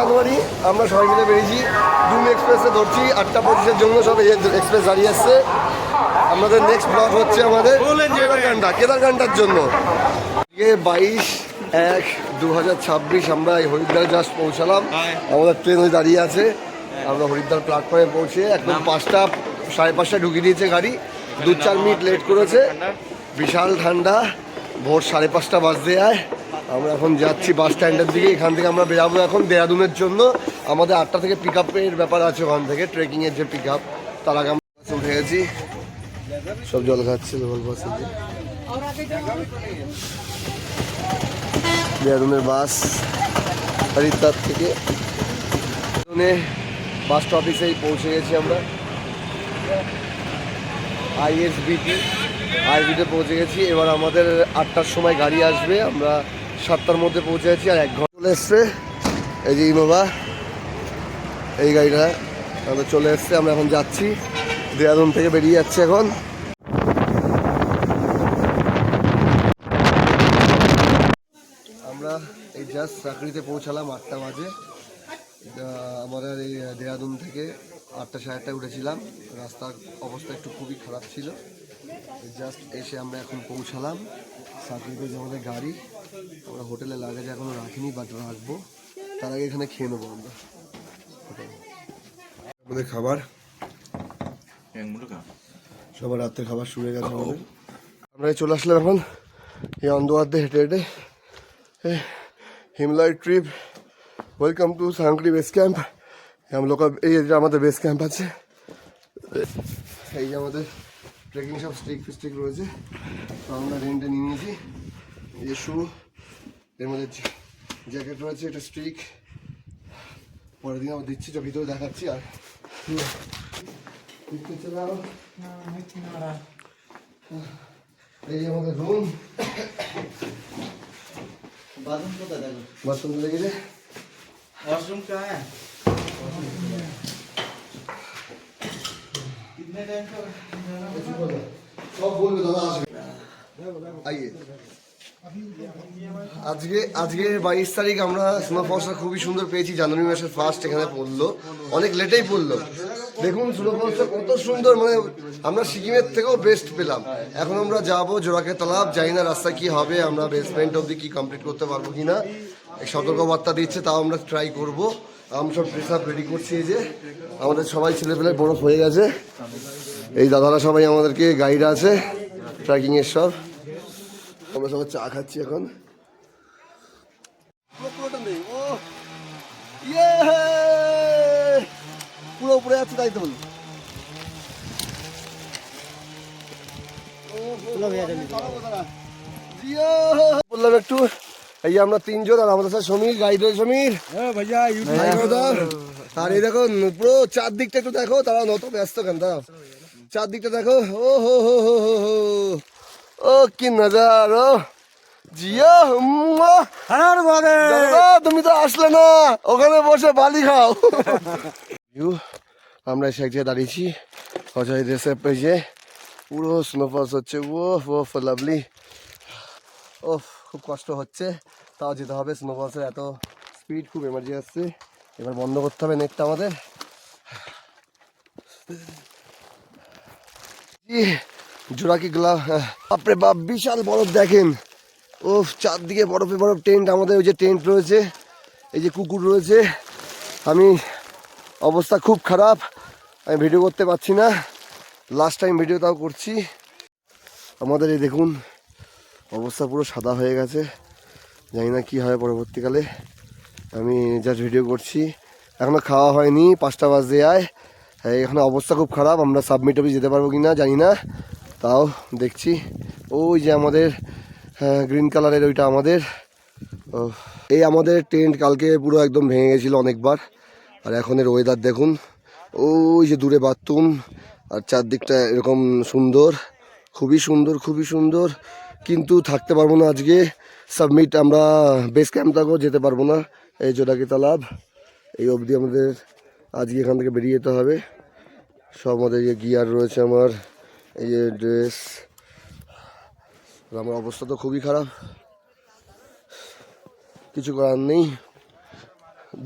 জানুয়ারি আমরা সবাই মিলে বেরিয়েছি ডুম এক্সপ্রেসে ধরছি 8:25-এর জন্য। সব এই এক্সপ্রেস দাঁড়িয়ে আসছে। আমাদের নেক্সট ব্লক হচ্ছে আমাদের কেদারকান্ডার জন্য। 22/1/2026 আমরা এই হরিদ্বার জাস্ট পৌঁছালাম। আমাদের ট্রেন ওই দাঁড়িয়ে আছে। আমরা হরিদ্বার প্ল্যাটফর্মে পৌঁছে একদম 5টা 5:30 ঢুকিয়ে দিয়েছে গাড়ি। 2-4 মিনিট লেট করেছে। বিশাল ঠান্ডা, ভোর 5:30 বাজতে যায়। আমরা এখন যাচ্ছি বাস স্ট্যান্ডের দিকে। এখান থেকে আমরা বেরাবো এখন দেরাদুনের জন্য। আমাদের 8টা থেকে পিক আপের ব্যাপার আছে ওখান থেকে, ট্রেকিংয়ের যে পিক আপ। তার আগে আমরা বাসে উঠে গেছি। সব জল খাচ্ছে লোকাল বাসে। দেরাদুনের বাস হরিদ্বার থেকে বাস স্টপেজেই পৌঁছে গেছি আমরা। আইএসবিতে পৌঁছে গেছি। এবার আমাদের 8টার সময় গাড়ি আসবে। আমরা 7টার মধ্যে পৌঁছে গেছি। আর 1 ঘন্টা চলে এসছে। এই যে ইনোভা, এই গাড়িটা আমাদের চলে এসছে। আমরা এখন যাচ্ছি, দেরাদুন থেকে বেরিয়ে যাচ্ছি এখন। আমরা এই জাস্ট চাকরিতে পৌঁছালাম 8টা বাজে। আমাদের এই দেরাদুন থেকে 8টা 8:30 উঠেছিলাম। রাস্তার অবস্থা একটু খুবই খারাপ ছিল। জাস্ট এসে আমরা এখন পৌঁছালাম চাকরিতে। যে আমাদের গাড়ি, আমরা হোটেলে লাগেজ এখনো রাখিনি, বাট রাখবো। তার আগে এখানে খেয়ে নেবো আমরা। আমাদের খাবার, সবার রাত্রের খাবার শুরু হয়ে গেছে আমাদের। আমরা চলে আসলাম এখন এই অন্ধোয়ার হেঁটে হেঁটে। Himalaya trip, welcome to Sankri base camp. हम लोग का ये আমাদের বেস ক্যাম্প আছে। এই যে আমাদের ট্রেকিং সব স্টিক রয়েছে। তো আমরা রেন্টে নিয়ে নিয়েছি। এই যে শু, এর মধ্যে জ্যাকেট রয়েছে, এটা স্ট্রিক। পরের দিন আমরা দিচ্ছি, যা ভিতরে দেখাচ্ছি। আর এই যে আমাদের রুম। बाथरूम लेके दे। वॉशरूम कहाँ है? कितने टाइम का? सब बोल दादा आइए। আজকে 22 তারিখ আমরা স্নোফলসটা খুবই সুন্দর পেয়েছি। জানুয়ারি মাসের ফার্স্ট এখানে পড়লো, অনেক লেটেই পড়লো। দেখুন স্নোফলসটা কত সুন্দর, মানে আমরা সিকিমের থেকেও বেস্ট পেলাম। এখন আমরা যাবো জোড়াকে তালাব। জানি না রাস্তায় কি হবে, আমরা বেসমেন্ট অবধি কি কমপ্লিট করতে পারবো কিনা। সতর্কবার্তা দিচ্ছে, তাও আমরা ট্রাই করবো। আমরা সব ড্রেস আপ রেডি করছি। এই যে আমাদের সবাই ছেলেপেলে বরফ হয়ে গেছে। এই দাদারা সবাই আমাদেরকে গাইড আছে ট্রেকিংয়ের সব। আমরা সবাই চা খাচ্ছি এখন। পুরো উপরে যাচ্ছে, তাই তো বললাম একটু। এই আমরা 3 জন, আর আমাদের সাথে সমীর, গাইড রয়েছে সমীর। আর এই দেখো পুরো চারদিকটা একটু দেখো। তারা নত ব্যস্ত কেন, তারা চারদিকটা দেখো। ও হো হো হো হো হো, ও কি নজারা। জিয়া তুমি তো আসলে না, ওখানে বসে বালি খাও। আমরা এসে এক জায়গায় দাঁড়িয়েছি অজয় দেশের পেজে। পুরো স্নোফলস হচ্ছে। ও লাভলি। ও খুব কষ্ট হচ্ছে, তাও যেতে হবে। স্নোফলসের এত স্পিড, খুব এমার্জি আসছে। এবার বন্ধ করতে হবে নেটটা আমাদের। জোড়াকি গ্লাভ, বাপরে বাপ বিশাল বরফ দেখেন। ও চারদিকে বরফে বরফ। টেন্ট, আমাদের ওই যে টেন্ট রয়েছে, এই যে কুকুর রয়েছে। আমি অবস্থা খুব খারাপ, আমি ভিডিও করতে পারছি না। লাস্ট টাইম ভিডিও তাও করছি। আমাদের এই দেখুন অবস্থা পুরো সাদা হয়ে গেছে। জানি না কী হয় পরবর্তীকালে। আমি জাস্ট ভিডিও করছি, এখনও খাওয়া হয়নি। 5টা বাজতে যায়। এখানে অবস্থা খুব খারাপ। আমরা সাবমিট অফিস যেতে পারবো কি না জানি না, তাও দেখছি। ওই যে আমাদের গ্রিন কালারের ওইটা আমাদের। এই আমাদের টেন্ট কালকে পুরো একদম ভেঙে গেছিলো অনেকবার। আর এখন এর ওয়েদার দেখুন। ওই যে দূরে বাথরুম, আর চারদিকটা এরকম সুন্দর, খুবই সুন্দর, খুবই সুন্দর। কিন্তু থাকতে পারবো না আজকে। সাবমিট আমরা বেস ক্যাম্পটাকেও যেতে পারবো না। এই জোড়াকি তালাব এই অবধি আমাদের আজকে এখান থেকে বেরিয়ে যেতে হবে। সব আমাদের যে গিয়ার রয়েছে, আমার এই যে ড্রেস। আমার অবস্থা তো খুবই খারাপ, কিছু করার নেই।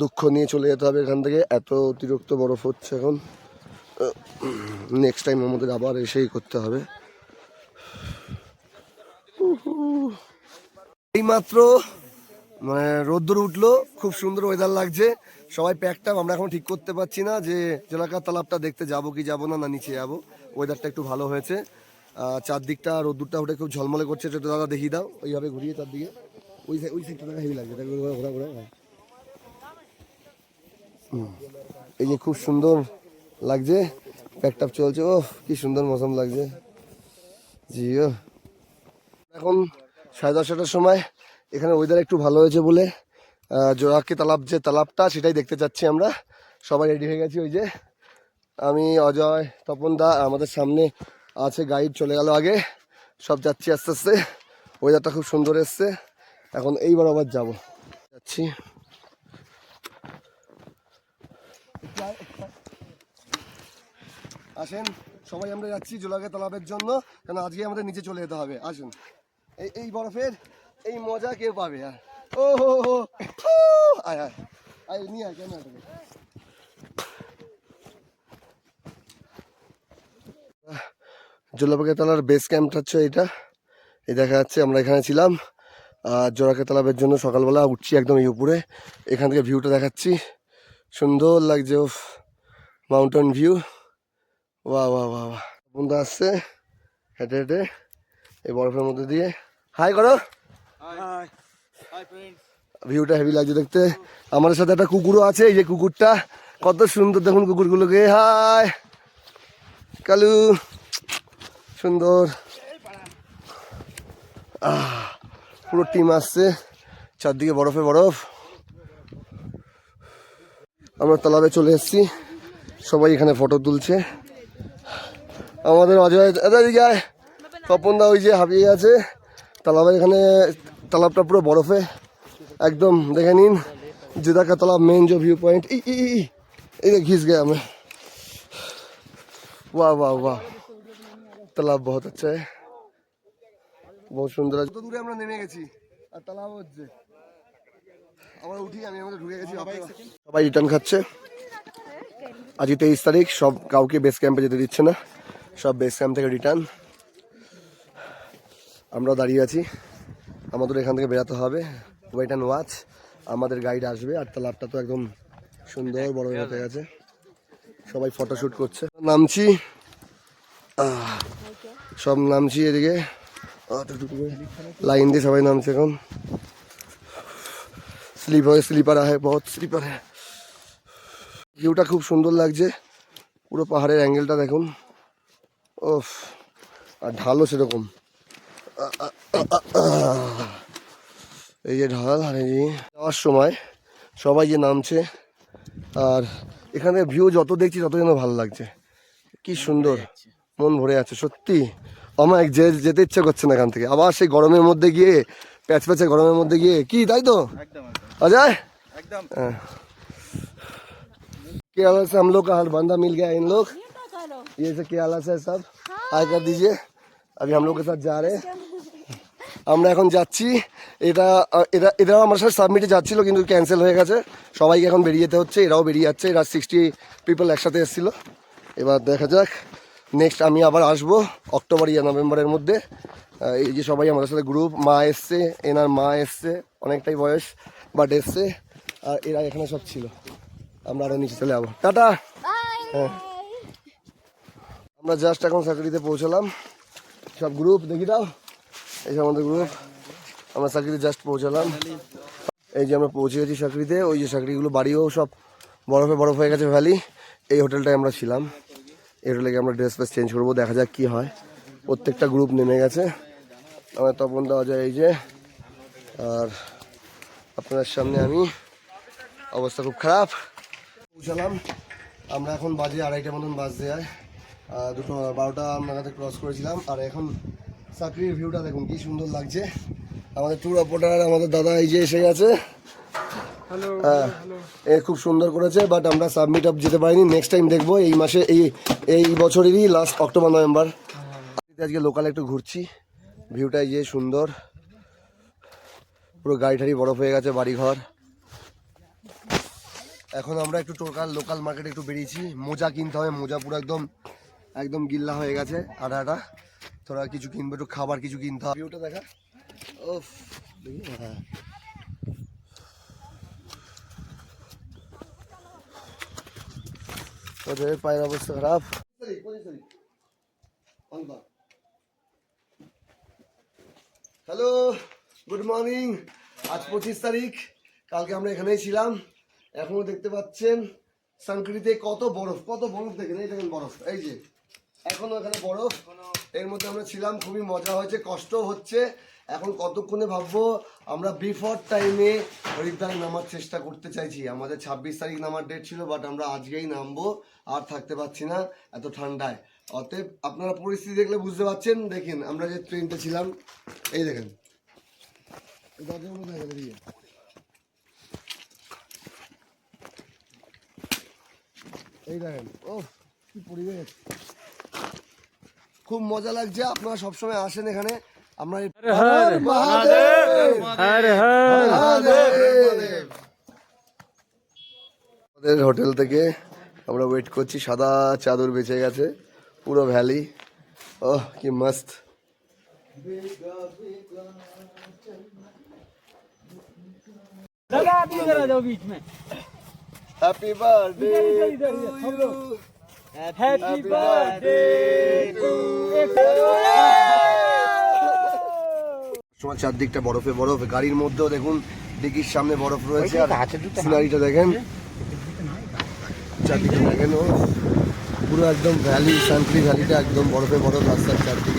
দুঃখ নিয়ে চলে যেতে হবে এখান থেকে, এত অতিরিক্ত বরফ হচ্ছে এখন। নেক্সট টাইম আমাদের আবার এসেই করতে হবে। এইমাত্র মানে রোদ্দুর উঠলো, খুব সুন্দর ওয়েদার লাগছে, সবাই প্যাকড আপ। আমরা এখন ঠিক করতে পারছি না যে জোনাকা তালাবটা দেখতে যাবো কি যাবো না, না নিচে যাবো। ওয়েদারটা একটু ভালো হয়েছে, চারদিকটা রোদ্দুরটা উঠে খুব ঝলমলে করছে। এটা তো দাদা দেখিয়ে দাও, ওইভাবে ঘুরিয়ে চারদিকে, ওই সাইডটা হেভি লাগছে, ঘোরা ঘোরা। এই যে খুব সুন্দর লাগছে, প্যাকড আপ চলছে। ও কি সুন্দর মৌসুম লাগছে জিও। এখন 10:30টার সময়, এখানে ওয়েদার একটু ভালো হয়েছে বলে জোরাকি তালাব যে তালাবটা সেটাই দেখতে যাচ্ছি আমরা। সবাই রেডি হয়ে গেছি, ওই যে আমি, অজয়, তপন দা, আমাদের সামনে আছে গাইড, চলে গেল আগে। সব যাচ্ছি আস্তে আস্তে, ওয়েদারটা খুব সুন্দর এসছে। এখন এইবার আবার যাচ্ছি। আসেন সবাই আমরা যাচ্ছি জোলাকে তালাবের জন্য, কারণ আজকে আমাদের নিচে চলে যেতে হবে। আসুন, এই বরফের এই মজা কেউ পাবে। ও হো হো, আয় আয় আয়, নিয়ে আয় ক্যামেরাটাকে। জোলাপাকে তালার বেস ক্যাম্পটা হচ্ছে এটা, এই দেখা যাচ্ছে। আমরা এখানে ছিলাম জোড়াকে তালাবের জন্য, সকালবেলা উঠছি একদম এই উপরে। এখান থেকে ভিউটা দেখাচ্ছি, সুন্দর লাগছে। ও মাউন্টেন ভিউ, বাহ বাহ বাহ বাহ। বন্ধু আসছে হেঁটে হেঁটে এই বরফের মধ্যে দিয়ে। হাই করো, ভিউটা হেভি লাগছে দেখতে। আমাদের সাথে একটা কুকুরও আছে, এই যে কুকুরটা কত সুন্দর দেখুন কুকুরগুলোকে। হাই কালু, সুন্দর। পুরো টিম আসছে, চারদিকে বরফে বরফ। আমরা তালাবে চলে এসেছি, সবাই এখানে ফটো তুলছে। আমাদের অজয় দাদা, তপন দা ওই যে হাঁপিয়ে আছে। তালাবের এখানে, তালাবটা পুরো বরফে একদম, দেখে নিন। জোড়াকা तालाब मेन जो व्यू पॉइंट, ये घिस गया मैं। वाह वाह वाह, तालाब बहुत अच्छा है, बहुत সুন্দর আছে। তো দূরে আমরা নেমে গেছি আর তালাব হচ্ছে, আমরা উঠি, আমি আমাদের ঢুকে গেছি। সবাই রিটার্ন খাচ্ছে। আজ 23 তারিখ, সব কাউকে বেস ক্যাম্পে যেতে দিচ্ছে না, সব বেস ক্যাম্প থেকে রিটার্ন। আমরা দাঁড়িয়ে আছি, আমাদের এখান থেকে বেরাতে হবে। ওয়েট অ্যান্ড ওয়াচ, আমাদের গাইড আসবে। আর তালাবটা তো একদম সুন্দর বড় হতে গেছে, সবাই ফটোশ্যুট করছে। নামছি, সব নামছি এদিকে, লাইন দিয়ে সবাই নামছে এখন। স্লিপার আছে, বহুত স্লিপার। ভিউটা খুব সুন্দর লাগছে, পুরো পাহাড়ের অ্যাঙ্গেলটা দেখুন। ওফ, আর ঢালও সেরকম, এই যে ঢাল। আর এই যাওয়ার সময় সবাই যে নামছে, আর এখানে ভিউ যত দেখছি তত যেন ভালো লাগছে। কি সুন্দর, মন ভরে আছে সত্যি। আমার যেতে ইচ্ছে করছে না এখান থেকে, আবার সেই গরমের মধ্যে গিয়ে, প্যাচ প্যাচে গরমের মধ্যে গিয়ে, কি তাই তো अजय एकदम। केरला से हम लोग का हर बंदा मिल गया, इन लोग ये से केरला से सब हाय कर दीजिए। अभी हम लोग के साथ जा रहे हैं, আমরা এখন যাচ্ছি। এরাও আমার সাথে সাবমিটে যাচ্ছিল, কিন্তু ক্যান্সেল হয়ে গেছে। সবাইকে এখন বেরিয়ে যেতে হচ্ছে, এরাও বেরিয়ে যাচ্ছে। এরা 60 পিপল একসাথে এসেছিলো। এবার দেখা যাক, নেক্সট আমি আবার আসবো অক্টোবর ইয়া নভেম্বরের মধ্যে। এই যে সবাই আমাদের সাথে গ্রুপ, মা এসছে, এনার মা এসছে, অনেকটাই বয়স বাট এসছে। আর এরা এখানে সব ছিল, আমরা আরও নিচে চলে যাবো। টাটা। হ্যাঁ, আমরা জাস্ট এখন চাকরিতে পৌঁছলাম, সব গ্রুপ দেখি দাও, এই যে আমাদের গ্রুপ। আমরা চাকরিতে জাস্ট পৌঁছালাম, এই যে আমরা পৌঁছে গেছি চাকরিতে। ওই যে চাকরিগুলো বাড়িও সব বরফে বরফ হয়ে গেছে ভ্যালি। এই হোটেলটায় আমরা ছিলাম, এই হোটেলে আমরা ড্রেস ফ্রেস চেঞ্জ করবো, দেখা যাক কী হয়। প্রত্যেকটা গ্রুপ নেমে গেছে, আমার তপন দেওয়া যায় এই যে। আর আপনার সামনে আমি, অবস্থা খুব খারাপ। পৌঁছালাম আমরা, এখন বাজে 2:30 মতন বাজতে যায়। 12টা আমরা ক্রস করেছিলাম। আর এখন চাকরির ভিউটা দেখুন কি সুন্দর লাগছে। আমাদের ট্যুর অপারেটর আমাদের দাদা এই যে এসে গেছে। এ খুব সুন্দর করেছে, বাট আমরা সাবমিট আপ যেতে পারিনি, নেক্সট টাইম দেখবো। এই মাসে, এই বছরেরই লাস্ট অক্টোবর নভেম্বর। আজকে লোকাল একটু ঘুরছি, ভিউটা এই যে সুন্দর, পুরো গাড়ি ঠাড়ি বরফ হয়ে গেছে, বাড়িঘর। এখন আমরা একটু লোকাল মার্কেটে একটু বেরিয়েছি, মোজা কিনতে হবে, মোজা পুরো একদম একদম গিল্লা হয়ে গেছে, আটা আটা। তোরা কিছু কিনবে, একটু খাবার কিছু কিনতে হবে। ভিউটা দেখা, ওফ দেখি, হ্যাঁ ওদের পায়ের অবস্থা খারাপ। Hello, good morning. আজ 25 তারিখ, কালকে আমরা এখানেই ছিলাম। এখনো দেখতে পাচ্ছেন সানক্রিতে কত বরফ দেখেন, এই দেখেন বরফ, এই যে এখনো এখানে বরফ। এর মধ্যে আমরা ছিলাম, খুবই মজা হয়েছে, কষ্ট হচ্ছে। এখন কতক্ষণে ভাববো আমরা বিফোর টাইমে হরিদ্বারে নামার চেষ্টা করতে চাইছি। আমাদের 26 তারিখ নামার ডেট ছিল, বাট আমরা আজকেই নামবো, আর থাকতে পারছি না এত ঠান্ডায়। অতএব আপনারা পরিস্থিতি দেখলে বুঝতে পারছেন। দেখেন আমরা যে ট্রেনটা ছিলাম, এই দেখেন এই দেখেন, ও কি পরিবেশ, খুব মজা লাগছে। আপনারা সবসময় আসেন এখানে। আমরা আমাদের হোটেল থেকে আমরা ওয়েট করছি, সাদা চাদর বেঁচে গেছে পুরো ভ্যালি। ওহ কি মস্ত। Happy birthday Happy birthday to তোমার চারদিকটা বরফে বরফ, গাড়ির মধ্যেও দেখুন ডিকির সামনে বরফ রয়েছে। আর সিনারিটা দেখেন, চারদিকে দেখেন, ও পুরো একদম ভ্যালি, সানক্রি ভ্যালিটা একদম বরফে বরফ, রাস্তার চারদিকে।